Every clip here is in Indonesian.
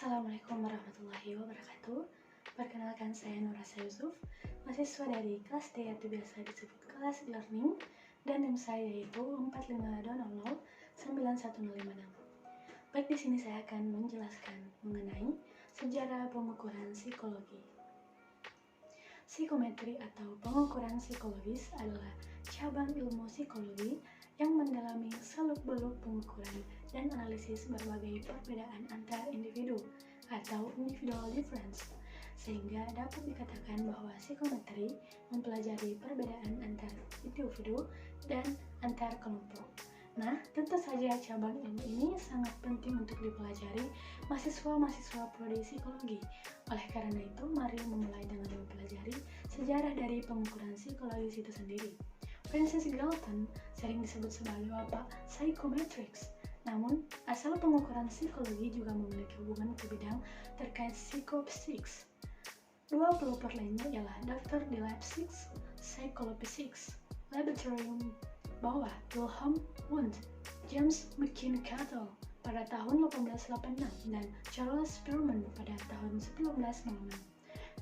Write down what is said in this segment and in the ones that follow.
Assalamualaikum warahmatullahi wabarakatuh. Perkenalkan saya Nurasa Yusuf, mahasiswa dari kelas D atau biasa disebut kelas e-learning, dan NIM saya yaitu 452009156. Baik, di sini saya akan menjelaskan mengenai sejarah pengukuran psikologi. Psikometri atau pengukuran psikologis adalah cabang ilmu psikologi yang mendalami seluk-beluk pengukuran dan analisis berbagai perbedaan antar individu atau individual difference, sehingga dapat dikatakan bahwa psikometri mempelajari perbedaan antar individu dan antar kelompok. Nah, tentu saja cabang ilmu ini sangat penting untuk dipelajari mahasiswa-mahasiswa prodi psikologi. Oleh karena itu, mari memulai dengan mempelajari sejarah dari pengukuran psikologis itu sendiri. Francis Galton sering disebut sebagai bapak psychometrics. Namun, asal pengukuran psikologi juga memiliki hubungan ke bidang terkait psychophysics. Dua pelopor lainnya ialah Dr. di Leipzig Psychophysics Laboratorium bawah Wilhelm Wundt, James McKean-Cattell pada tahun 1886 dan Charles Spearman pada tahun 1906,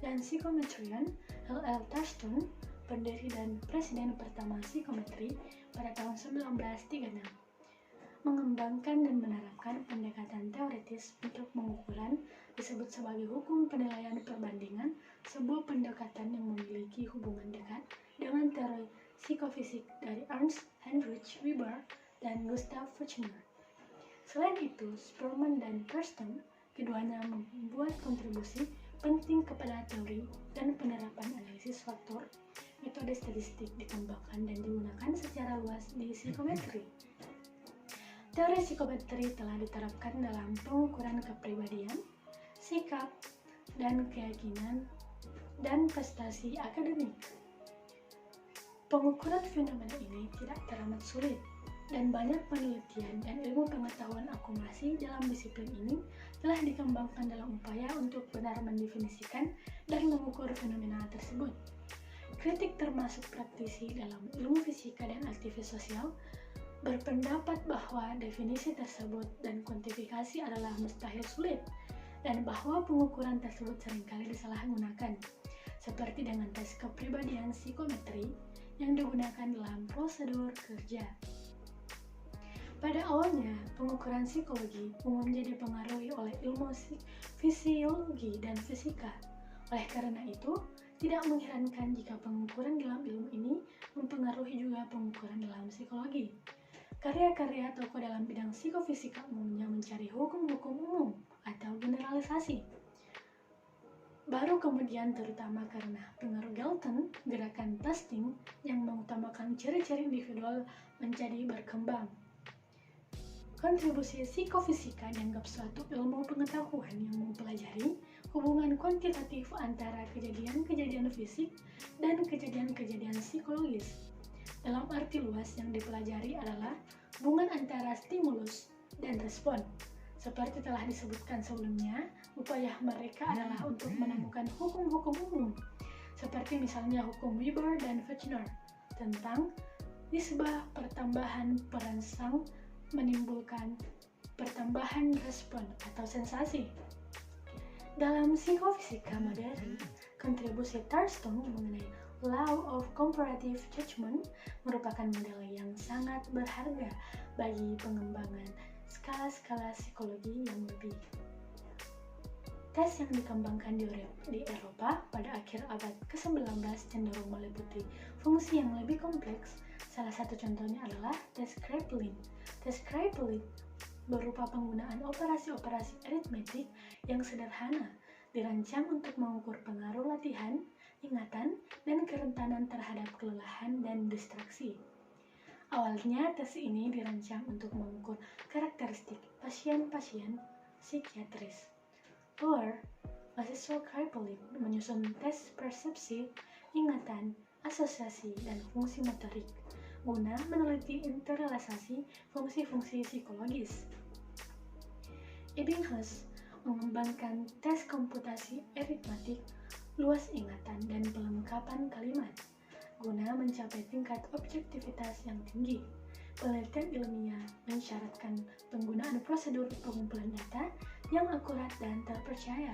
dan psikometrian L.L. Thurston, pendiri dan presiden pertama psikometri pada tahun 1936, mengembangkan dan menerapkan pendekatan teoritis untuk pengukuran disebut sebagai hukum penilaian perbandingan, sebuah pendekatan yang memiliki hubungan dekat dengan teori psikofisik dari Ernst Heinrich Weber dan Gustav Fechner. Selain itu, Spearman dan Thurston keduanya membuat kontribusi penting kepada teori dan penerapan analisis faktor. Metode statistik dikembangkan dan digunakan secara luas di psikometri. Teori psikometri telah diterapkan dalam pengukuran kepribadian, sikap, dan keyakinan, dan prestasi akademik. Pengukuran fenomena ini tidak teramat sulit, dan banyak penelitian dan ilmu pengetahuan akumulasi dalam disiplin ini telah dikembangkan dalam upaya untuk benar mendefinisikan dan mengukur fenomena tersebut. Kritik termasuk praktisi dalam ilmu fisika dan aktivis sosial berpendapat bahwa definisi tersebut dan kuantifikasi adalah mustahil sulit, dan bahwa pengukuran tersebut seringkali disalahgunakan, seperti dengan tes kepribadian psikometri yang digunakan dalam prosedur kerja. Pada awalnya, pengukuran psikologi umumnya dipengaruhi oleh ilmu fisiologi dan fisika. Oleh karena itu, tidak mengherankan jika pengukuran dalam ilmu ini mempengaruhi juga pengukuran dalam psikologi. Karya-karya tokoh dalam bidang psikofisika umumnya mencari hukum-hukum umum atau generalisasi. Baru kemudian, terutama karena pengaruh Galton, gerakan testing yang mengutamakan ciri-ciri individual menjadi berkembang. Kontribusi psikofisika dianggap suatu ilmu pengetahuan yang mempelajari hubungan kuantitatif antara kejadian-kejadian fisik dan kejadian-kejadian psikologis. Dalam arti luas, yang dipelajari adalah hubungan antara stimulus dan respon. Seperti telah disebutkan sebelumnya, upaya mereka adalah untuk menemukan hukum-hukum umum, seperti misalnya hukum Weber dan Fechner tentang nisbah pertambahan perangsang menimbulkan pertambahan respon atau sensasi. Dalam psikofisika modern, kontribusi Thurston mengenai Law of Comparative Judgment merupakan model yang sangat berharga bagi pengembangan skala-skala psikologi yang lebih. Tes yang dikembangkan di Eropa pada akhir abad ke-19 cenderung meliputi fungsi yang lebih kompleks. Salah satu contohnya adalah tes Kraepelin. Tes Kraepelin berupa penggunaan operasi-operasi aritmetik yang sederhana, dirancang untuk mengukur pengaruh latihan, ingatan, dan kerentanan terhadap kelelahan dan distraksi. Awalnya, tes ini dirancang untuk mengukur karakteristik pasien-pasien psikiatris. Lower, mahasiswa Kraepelin menyusun tes persepsi, ingatan, asosiasi, dan fungsi motorik guna meneliti interrealisasi fungsi-fungsi psikologis. Ebbinghaus mengembangkan tes komputasi aritmatik, luas ingatan, dan pelengkapan kalimat guna mencapai tingkat objektivitas yang tinggi. Penelitian ilmiah mensyaratkan penggunaan prosedur pengumpulan data yang akurat dan terpercaya.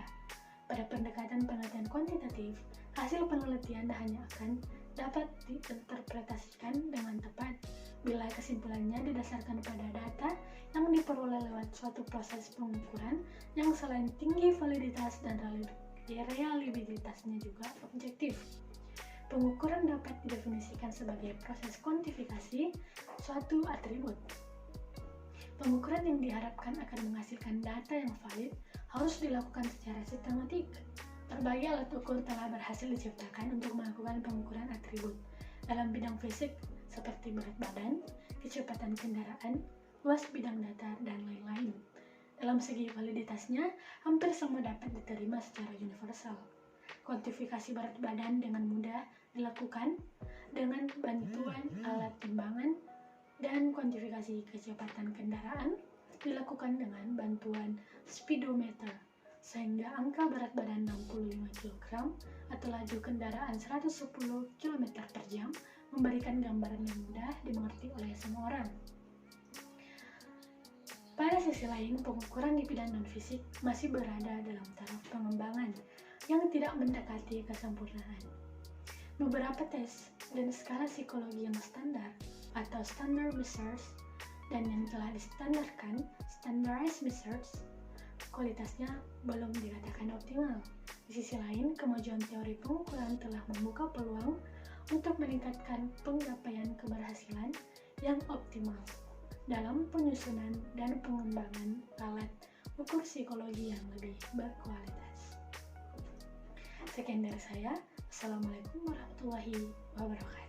Pada pendekatan penelitian kuantitatif, hasil penelitian hanya akan dapat diinterpretasikan dengan tepat bila kesimpulannya didasarkan pada data yang diperoleh lewat suatu proses pengukuran yang selain tinggi validitas dan reliabilitasnya juga objektif. Pengukuran dapat didefinisikan sebagai proses kuantifikasi suatu atribut. Pengukuran yang diharapkan akan menghasilkan data yang valid harus dilakukan secara sistematik. Berbagai alat ukur telah berhasil diciptakan untuk melakukan pengukuran atribut dalam bidang fisik seperti berat badan, kecepatan kendaraan, luas bidang datar, dan lain-lain. Dalam segi validitasnya, hampir semua dapat diterima secara universal. Kuantifikasi berat badan dengan mudah dilakukan dengan bantuan alat timbangan, dan kuantifikasi kecepatan kendaraan dilakukan dengan bantuan speedometer, sehingga angka berat badan 65 kg atau laju kendaraan 110 km per jam memberikan gambaran yang mudah dimengerti oleh semua orang. Pada sisi lain, pengukuran di bidang non-fisik masih berada dalam taraf pengembangan yang tidak mendekati kesempurnaan. Beberapa tes dan skala psikologi yang standar atau standard measures dan yang telah distandarkan standardized measures kualitasnya belum dikatakan optimal. Di sisi lain, kemajuan teori pengukuran telah membuka peluang untuk meningkatkan pencapaian keberhasilan yang optimal dalam penyusunan dan pengembangan alat ukur psikologi yang lebih berkualitas. Sekian dari saya. Assalamualaikum warahmatullahi wabarakatuh.